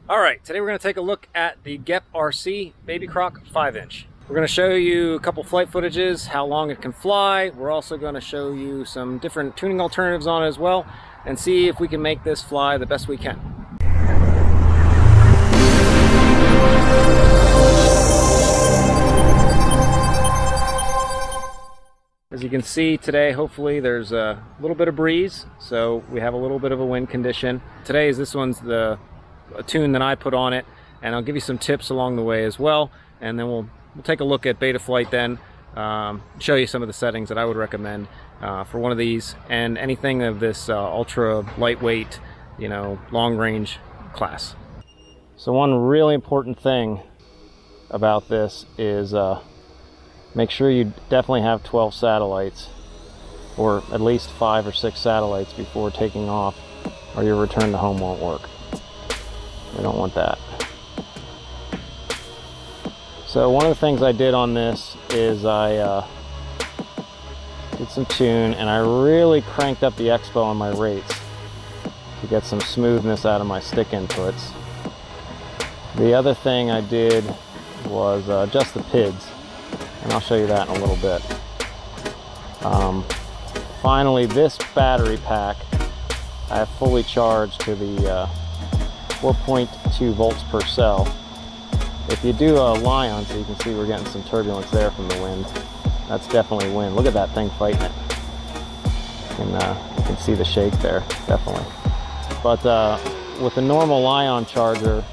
Alright, today we're going to take a look at the GEPRC Baby Crock 5-inch. We're going to show you a couple flight footages, how long it can fly. We're also going to show you some different tuning alternatives on it as well, and see if we can make this fly the best we can. As you can see today, hopefully there's a little bit of breeze, so we have a little bit of a wind condition. Today, this one's a tune that I put on it, and I'll give you some tips along the way as well, and then we'll take a look at Betaflight then, show you some of the settings that I would recommend for one of these and anything of this ultra lightweight, long range class. So one really important thing about this is make sure you definitely have 12 satellites, or at least 5 or 6 satellites before taking off, or your return to home won't work. We don't want that. So one of the things I did on this is I did some tune, and I really cranked up the expo on my rates to get some smoothness out of my stick inputs. The other thing I did was adjust the PIDs, and I'll show you that in a little bit. Finally, this battery pack I have fully charged to the 4.2 volts per cell. If you do a lie on, so you can see we're getting some turbulence there from the wind. That's definitely wind. Look at that thing fighting it. You can see the shake there, definitely. But with a normal lie-on charger,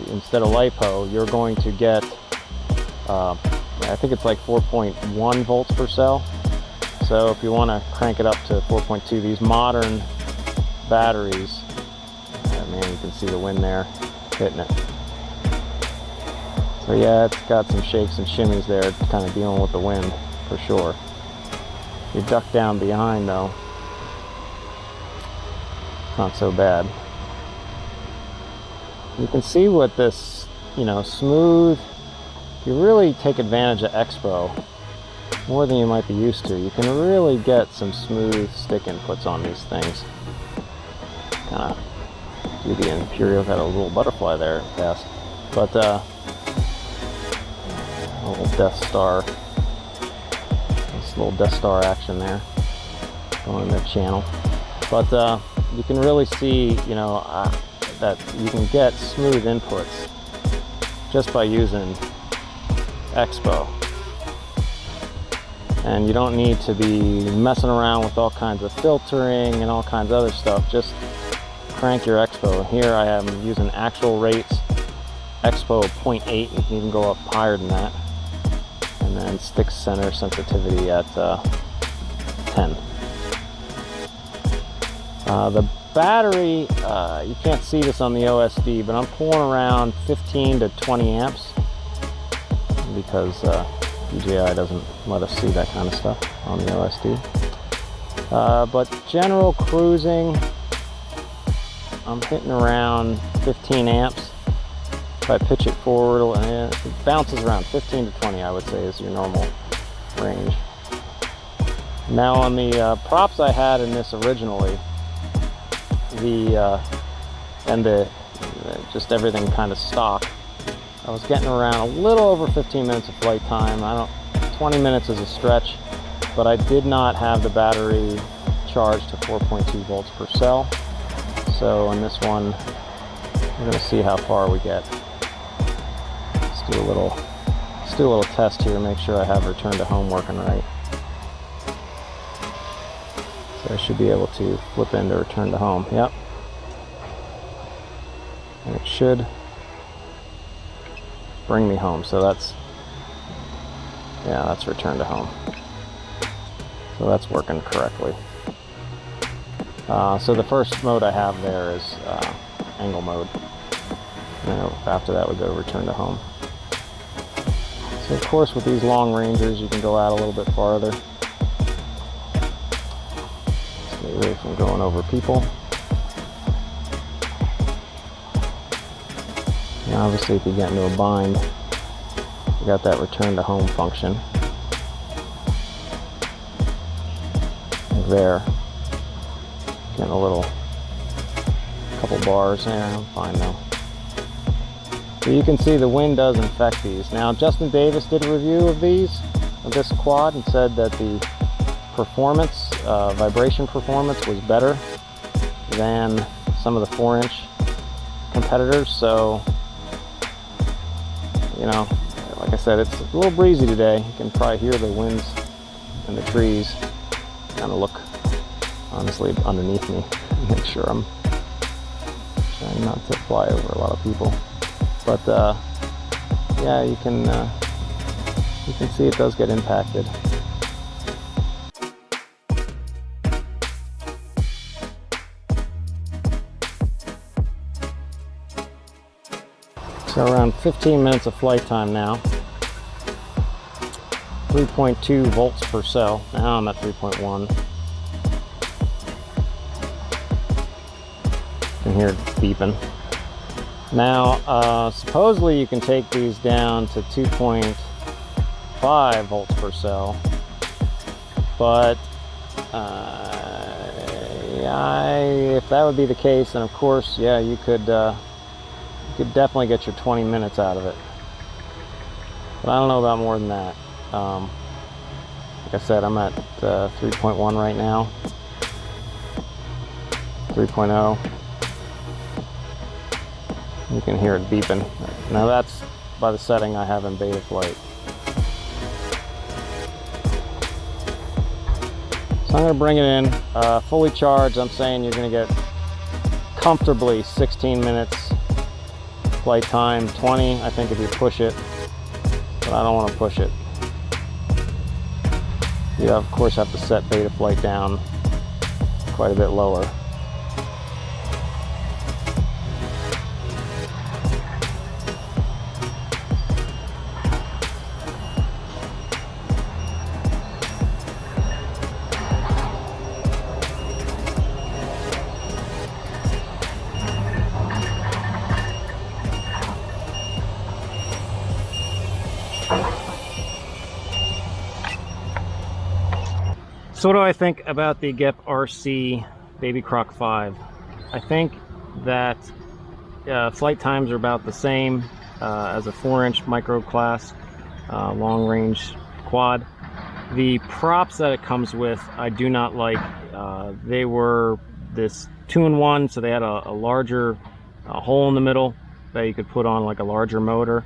instead of LiPo, you're going to get, I think it's like 4.1 volts per cell. So if you want to crank it up to 4.2, these modern batteries, man, you can see the wind there hitting it. So yeah, it's got some shakes and shimmies there, kind of dealing with the wind for sure. You duck down behind though, not so bad. You can see what this, smooth. If you really take advantage of expo more than you might be used to, you can really get some smooth stick inputs on these things. Kind of do the Imperial, got a little butterfly there past, but a little Death Star, this little Death Star action there going in the channel. But you can really see, that you can get smooth inputs just by using expo, and you don't need to be messing around with all kinds of filtering and all kinds of other stuff. Just crank your expo. Here I am using actual rates, expo 0.8. You can even go up higher than that, and then stick center sensitivity at 10. The battery, you can't see this on the OSD, but I'm pulling around 15 to 20 amps because DJI doesn't let us see that kind of stuff on the OSD. But general cruising, I'm hitting around 15 amps. If I pitch it forward, it bounces around 15 to 20, I would say, is your normal range. Now on the props I had in this originally, just everything kind of stock, I was getting around a little over 15 minutes of flight time. 20 minutes is a stretch, but I did not have the battery charged to 4.2 volts per cell. So on this one, we're going to see how far we get. Let's do a little test here, make sure I have return to home working right. So I should be able to flip into return to home. Yep. And it should bring me home. So that's return to home. So that's working correctly. So the first mode I have there is angle mode. And after that we go return to home. So of course with these long rangers you can go out a little bit farther. Stay away from going over people. And obviously if you get into a bind, you got that return to home function. There. Getting a couple bars there, I'm fine though. So you can see the wind does affect these. Now Justin Davis did a review of this quad, and said that the performance, vibration performance was better than some of the 4-inch competitors. So, you know, like I said, it's a little breezy today. You can probably hear the winds in the trees. Kind of look, honestly, underneath me. Make sure I'm trying not to fly over a lot of people. But yeah, you can see it does get impacted. So around 15 minutes of flight time now. 3.2 volts per cell. Now I'm at 3.1. You can hear it beeping. Now, supposedly you can take these down to 2.5 volts per cell, but if that would be the case, then of course, yeah, you could definitely get your 20 minutes out of it. But I don't know about more than that. Like I said, I'm at 3.1 right now. 3.0. You can hear it beeping. Now that's by the setting I have in Betaflight. So I'm going to bring it in fully charged. I'm saying you're going to get comfortably 16 minutes flight time, 20 I think if you push it, but I don't want to push it. You of course have to set Betaflight down quite a bit lower. So what do I think about the GEPRC Baby Crock 5? I think that flight times are about the same as a 4-inch micro class long-range quad. The props that it comes with I do not like. They were this 2-in-1, so they had a larger hole in the middle that you could put on like a larger motor,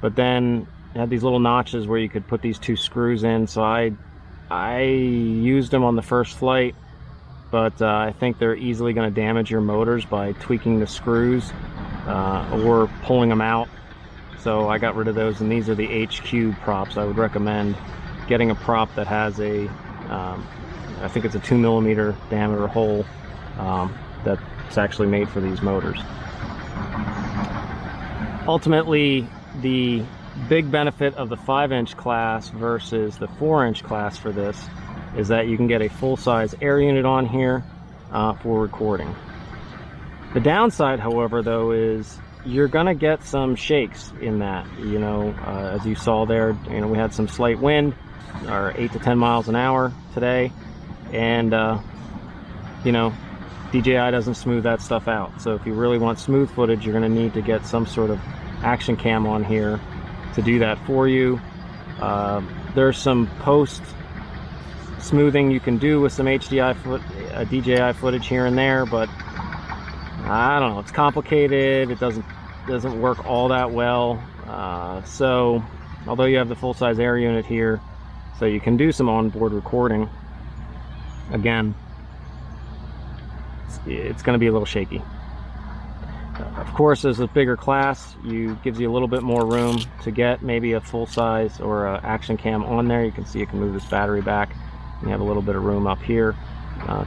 but then it had these little notches where you could put these 2 screws in. So I used them on the first flight, but I think they're easily going to damage your motors by tweaking the screws or pulling them out. So I got rid of those, and these are the HQ props. I would recommend getting a prop that has a, I think it's a 2mm diameter hole that's actually made for these motors. Ultimately, the big benefit of the 5-inch class versus the 4-inch class for this is that you can get a full-size air unit on here for recording. The downside, however, though, is you're gonna get some shakes in that. You know, as you saw there, you know, we had some slight wind, or 8 to 10 miles an hour today, and you know, DJI doesn't smooth that stuff out. So if you really want smooth footage, you're gonna need to get some sort of action cam on here to do that for you. There's some post smoothing you can do with some DJI footage here and there, but I don't know, it's complicated. It doesn't work all that well. So although you have the full-size air unit here, so you can do some onboard recording, again, it's going to be a little shaky. Of course, as a bigger class, gives you a little bit more room to get maybe a full-size or a action cam on there. You can see it can move this battery back. You have a little bit of room up here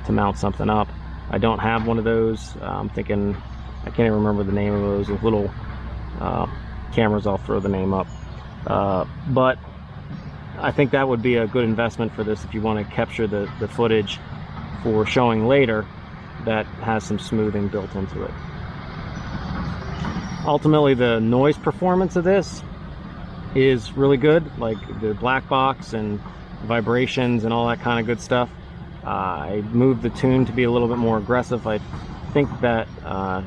to mount something up. I don't have one of those. I'm thinking, I can't even remember the name of those. With little cameras, I'll throw the name up. But I think that would be a good investment for this if you want to capture the footage for showing later that has some smoothing built into it. Ultimately, the noise performance of this is really good, like the black box and vibrations and all that kind of good stuff. I moved the tune to be a little bit more aggressive. I think that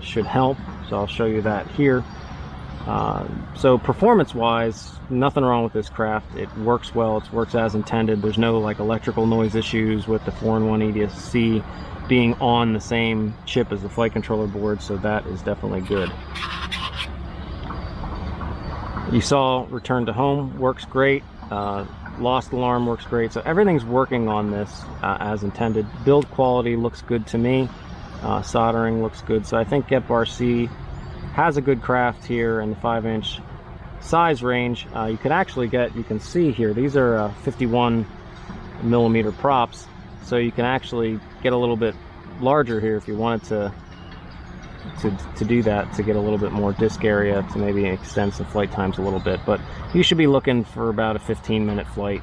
should help, so I'll show you that here. So performance-wise, nothing wrong with this craft. It works well. It works as intended. There's no like electrical noise issues with the 4-in-1 EDSC being on the same chip as the flight controller board, so that is definitely good. You saw return to home works great. Lost alarm works great. So everything's working on this as intended. Build quality looks good to me. Soldering looks good. So I think GEPRC has a good craft here in the 5-inch size range. You can actually get, you can see here, these are 51mm props, so you can actually get a little bit larger here if you wanted to do that, to get a little bit more disk area, to maybe extend some flight times a little bit. But you should be looking for about a 15-minute flight,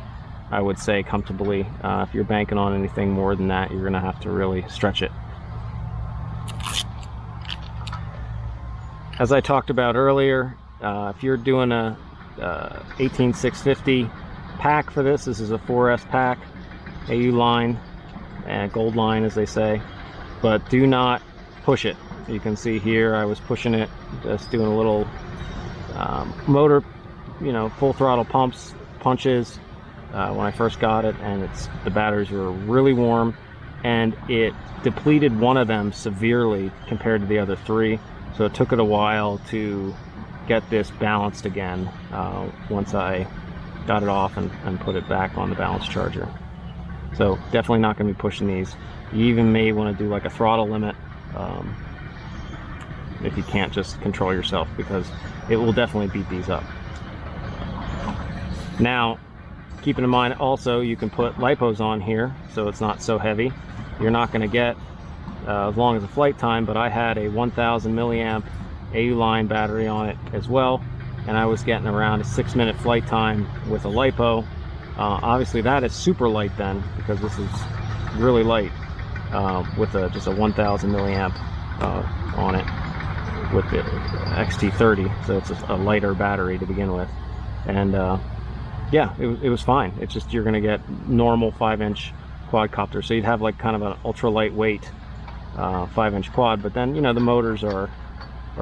I would say, comfortably. If you're banking on anything more than that, you're gonna have to really stretch it. As I talked about earlier, if you're doing a 18650 pack for this is a 4S pack, AU line, and gold line as they say, but do not push it. You can see here I was pushing it, just doing a little motor, you know, full throttle punches when I first got it, and the batteries were really warm, and it depleted one of them severely compared to the other 3. So it took it a while to get this balanced again once I got it off and put it back on the balance charger. So definitely not going to be pushing these. You even may want to do like a throttle limit if you can't just control yourself, because it will definitely beat these up. Now, keeping in mind also, you can put lipos on here so it's not so heavy. You're not going to get as long as a flight time, but I had a 1000 milliamp AU line battery on it as well, and I was getting around a 6-minute flight time with a lipo. Obviously that is super light then, because this is really light with just a 1000 milliamp on it with the XT30, so it's a lighter battery to begin with. And yeah, it was fine. It's just you're gonna get normal 5-inch quadcopter, so you'd have like kind of an ultra lightweight 5-inch quad, but then, you know, the motors are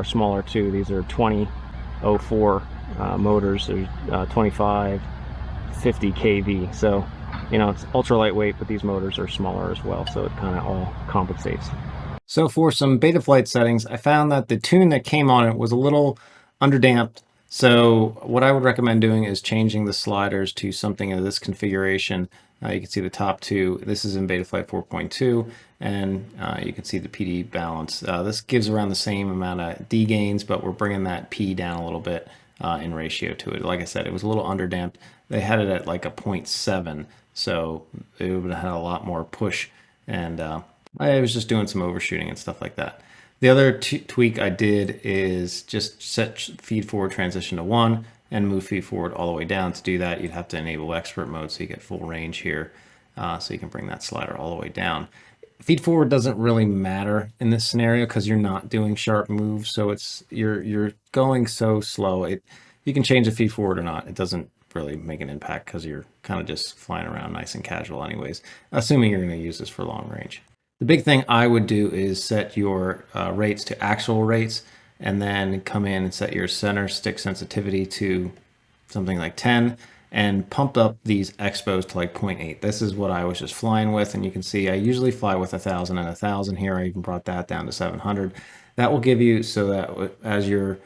smaller too. These are 2004 motors. There's 25, 50 kV, so, you know, it's ultra lightweight, but these motors are smaller as well, so it kind of all compensates. So for some Betaflight settings, I found that the tune that came on it was a little underdamped. So what I would recommend doing is changing the sliders to something of this configuration. You can see the top 2. This is in Betaflight 4.2, and you can see the PD balance. This gives around the same amount of D gains, but we're bringing that P down a little bit in ratio to it. Like I said, it was a little underdamped. They had it at like a 0.7, so it would have had a lot more push, and I was just doing some overshooting and stuff like that. The other tweak I did is just set feed forward transition to 1 and move feed forward all the way down. To do that, you'd have to enable expert mode so you get full range here, so you can bring that slider all the way down. Feed forward doesn't really matter in this scenario because you're not doing sharp moves, so you're going so slow. You can change the feed forward or not. It doesn't really make an impact because you're kind of just flying around nice and casual anyways, assuming you're going to use this for long range. The big thing I would do is set your rates to actual rates, and then come in and set your center stick sensitivity to something like 10, and pump up these expos to like 0.8. This is what I was just flying with, and you can see I usually fly with 1000 and 1000 here. I even brought that down to 700. That will give you, so that as you're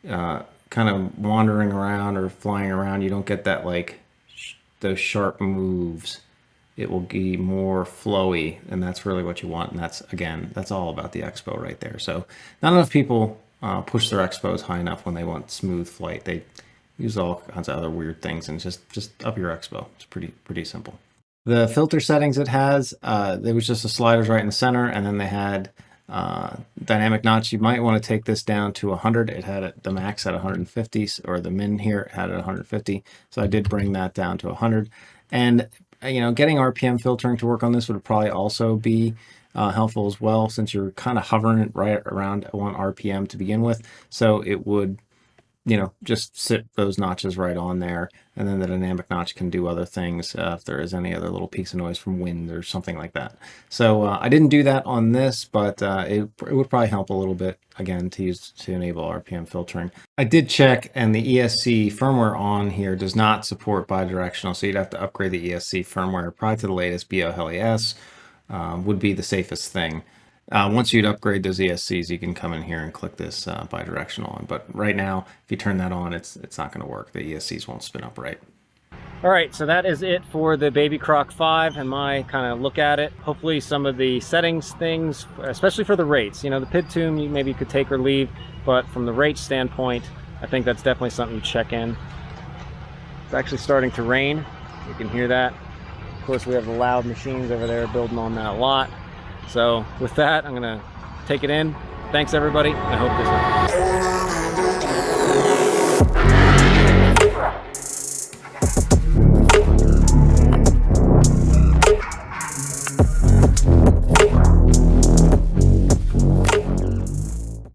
kind of wandering around or flying around, you don't get that like those sharp moves. It will be more flowy, and that's really what you want. And that's, again, that's all about the expo right there. So not enough people push their expos high enough when they want smooth flight. They use all kinds of other weird things, and just up your expo. It's pretty simple. The filter settings it has, there was just the sliders right in the center, and then they had dynamic notch. You might want to take this down to 100. It had the max at 150, or the min here had it at 150. So I did bring that down to 100. And you know, getting RPM filtering to work on this would probably also be helpful as well, since you're kind of hovering right around 1 RPM to begin with. So it would you know, just sit those notches right on there, and then the dynamic notch can do other things if there is any other little piece of noise from wind or something like that. So I didn't do that on this, but it would probably help a little bit, again, to use to enable RPM filtering. I did check, and the ESC firmware on here does not support bidirectional, so you'd have to upgrade the ESC firmware probably to the latest BLHES. Would be the safest thing. Once you'd upgrade those ESCs, you can come in here and click this bidirectional on. But right now, if you turn that on, it's not going to work. The ESCs won't spin up right. All right, so that is it for the Baby Crock 5 and my kind of look at it. Hopefully some of the settings things, especially for the rates, you know, the PID tune you maybe could take or leave, but from the rate standpoint, I think that's definitely something to check in. It's actually starting to rain. You can hear that. Of course, we have the loud machines over there building on that a lot. So with that, I'm gonna take it in. Thanks everybody. I hope this helps.